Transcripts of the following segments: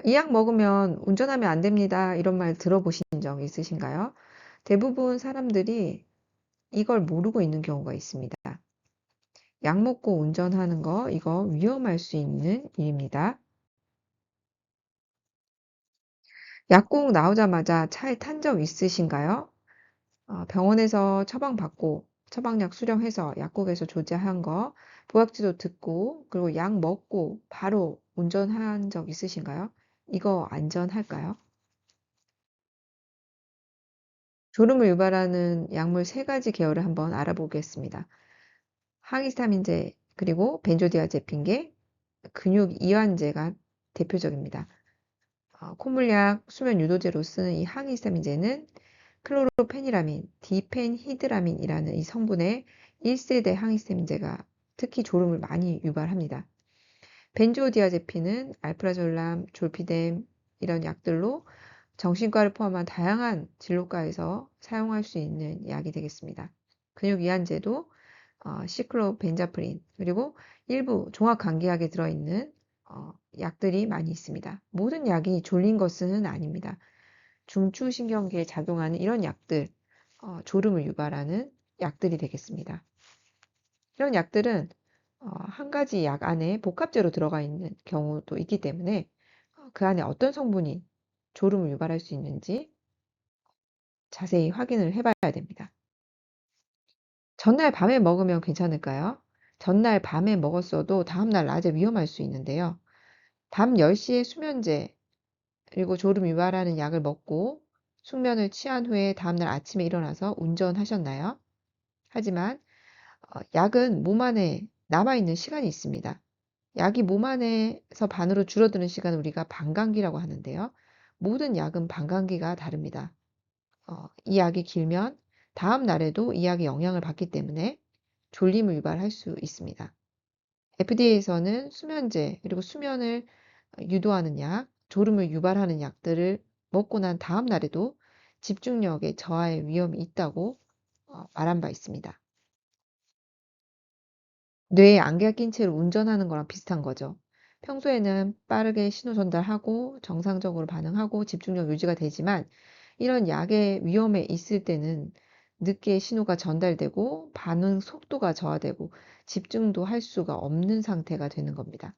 이 약 먹으면 운전하면 안 됩니다. 이런 말 들어보신 적 있으신가요? 대부분 사람들이 이걸 모르고 있는 경우가 있습니다. 약 먹고 운전하는 거, 이거 위험할 수 있는 일입니다. 약국 나오자마자 차에 탄 적 있으신가요? 병원에서 처방받고 처방약 수령해서 약국에서 조제한 거, 보약지도 듣고 그리고 약 먹고 바로 운전한 적 있으신가요? 이거 안전할까요? 졸음을 유발하는 약물 세 가지 계열을 한번 알아보겠습니다. 항히스타민제 그리고 벤조디아제핀계, 근육 이완제가 대표적입니다. 콧물약, 수면 유도제로 쓰는 이 항히스타민제는 클로로페니라민, 디펜히드라민이라는 이 성분의 1세대 항히스타민제가 특히 졸음을 많이 유발합니다. 벤조디아제핀은 알프라졸람, 졸피뎀 이런 약들로 정신과를 포함한 다양한 진료과에서 사용할 수 있는 약이 되겠습니다. 근육 이완제도 시클로벤자프린 그리고 일부 종합감기약에 들어있는 약들이 많이 있습니다. 모든 약이 졸린 것은 아닙니다. 중추신경계에 작용하는 이런 약들, 졸음을 유발하는 약들이 되겠습니다. 이런 약들은 한 가지 약 안에 복합제로 들어가 있는 경우도 있기 때문에 그 안에 어떤 성분이 졸음을 유발할 수 있는지 자세히 확인을 해봐야 됩니다. 전날 밤에 먹으면 괜찮을까요? 전날 밤에 먹었어도 다음날 낮에 위험할 수 있는데요. 밤 10시에 수면제 그리고 졸음 유발하는 약을 먹고 숙면을 취한 후에 다음날 아침에 일어나서 운전하셨나요? 하지만 약은 몸 안에 남아있는 시간이 있습니다. 약이 몸 안에서 반으로 줄어드는 시간을 우리가 반감기라고 하는데요. 모든 약은 반감기가 다릅니다. 이 약이 길면 다음 날에도 이 약의 영향을 받기 때문에 졸림을 유발할 수 있습니다. FDA에서는 수면제 그리고 수면을 유도하는 약, 졸음을 유발하는 약들을 먹고 난 다음 날에도 집중력의 저하의 위험이 있다고 말한 바 있습니다. 뇌에 안개가 낀 채로 운전하는 거랑 비슷한 거죠. 평소에는 빠르게 신호 전달하고 정상적으로 반응하고 집중력 유지가 되지만 이런 약의 위험에 있을 때는 늦게 신호가 전달되고 반응 속도가 저하되고 집중도 할 수가 없는 상태가 되는 겁니다.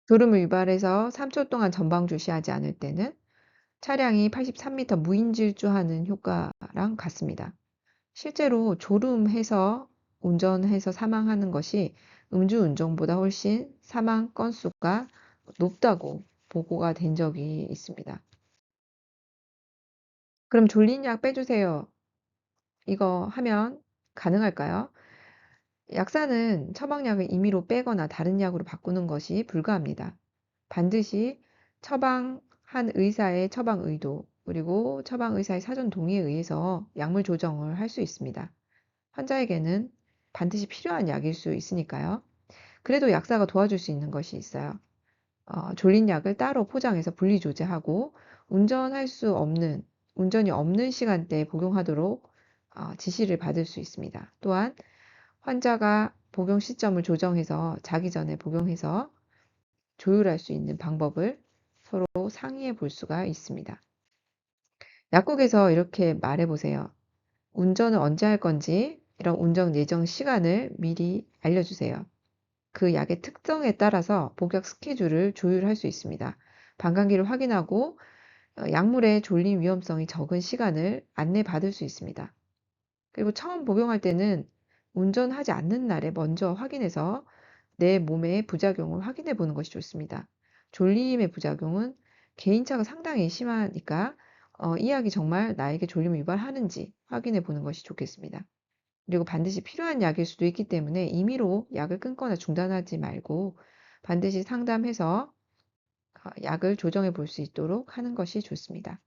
졸음을 유발해서 3초 동안 전방 주시하지 않을 때는 차량이 83m 무인질주하는 효과랑 같습니다. 실제로 졸음해서 운전해서 사망하는 것이 음주운전보다 훨씬 사망 건수가 높다고 보고가 된 적이 있습니다. 그럼 졸린 약 빼주세요. 이거 하면 가능할까요? 약사는 처방약을 임의로 빼거나 다른 약으로 바꾸는 것이 불가합니다. 반드시 처방한 의사의 처방 의도, 그리고 처방 의사의 사전 동의에 의해서 약물 조정을 할 수 있습니다. 환자에게는 반드시 필요한 약일 수 있으니까요. 그래도 약사가 도와줄 수 있는 것이 있어요. 졸린 약을 따로 포장해서 분리 조제하고 운전할 수 없는, 운전이 없는 시간대에 복용하도록 지시를 받을 수 있습니다. 또한 환자가 복용 시점을 조정해서 자기 전에 복용해서 조율할 수 있는 방법을 서로 상의해 볼 수가 있습니다. 약국에서 이렇게 말해 보세요. 운전을 언제 할 건지 이런 운전 예정 시간을 미리 알려주세요. 그 약의 특성에 따라서 복약 스케줄을 조율할 수 있습니다. 반감기를 확인하고 약물의 졸림 위험성이 적은 시간을 안내받을 수 있습니다. 그리고 처음 복용할 때는 운전하지 않는 날에 먼저 확인해서 내 몸의 부작용을 확인해 보는 것이 좋습니다. 졸림의 부작용은 개인차가 상당히 심하니까 이 약이 정말 나에게 졸림을 유발하는지 확인해 보는 것이 좋겠습니다. 그리고 반드시 필요한 약일 수도 있기 때문에 임의로 약을 끊거나 중단하지 말고 반드시 상담해서 약을 조정해 볼 수 있도록 하는 것이 좋습니다.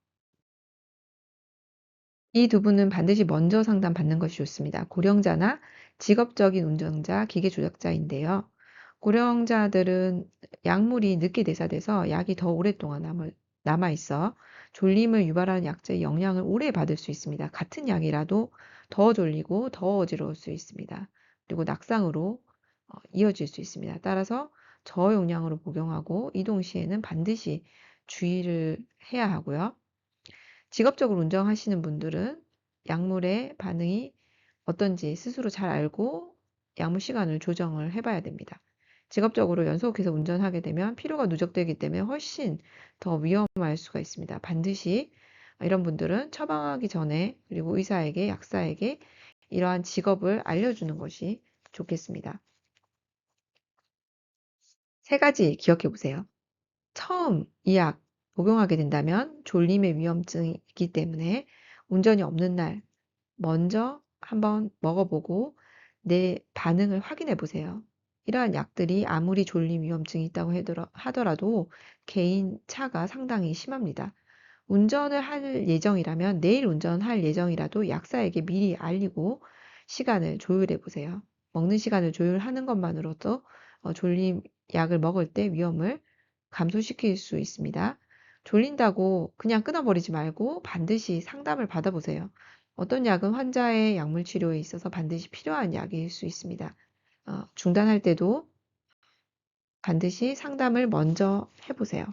이 두 분은 반드시 먼저 상담받는 것이 좋습니다. 고령자나 직업적인 운전자, 기계 조작자인데요. 고령자들은 약물이 늦게 대사돼서 약이 더 오랫동안 남아 있어 졸림을 유발하는 약제의 영향을 오래 받을 수 있습니다. 같은 약이라도 더 졸리고 더 어지러울 수 있습니다. 그리고 낙상으로 이어질 수 있습니다. 따라서 저용량으로 복용하고 이동 시에는 반드시 주의를 해야 하고요. 직업적으로 운전하시는 분들은 약물의 반응이 어떤지 스스로 잘 알고 약물 시간을 조정을 해봐야 됩니다. 직업적으로 연속해서 운전하게 되면 피로가 누적되기 때문에 훨씬 더 위험할 수가 있습니다. 반드시 이런 분들은 처방하기 전에 그리고 의사에게, 약사에게 이러한 직업을 알려주는 것이 좋겠습니다. 세 가지 기억해 보세요. 처음 이 약 복용하게 된다면 졸림의 위험증이 있기 때문에 운전이 없는 날 먼저 한번 먹어보고 내 반응을 확인해 보세요. 이러한 약들이 아무리 졸림 위험증이 있다고 하더라도 개인 차가 상당히 심합니다. 운전을 할 예정이라면 내일 운전할 예정이라도 약사에게 미리 알리고 시간을 조율해 보세요. 먹는 시간을 조율하는 것만으로도 졸림 약을 먹을 때 위험을 감소시킬 수 있습니다. 졸린다고 그냥 끊어버리지 말고 반드시 상담을 받아보세요. 어떤 약은 환자의 약물 치료에 있어서 반드시 필요한 약일 수 있습니다. 중단할 때도 반드시 상담을 먼저 해보세요.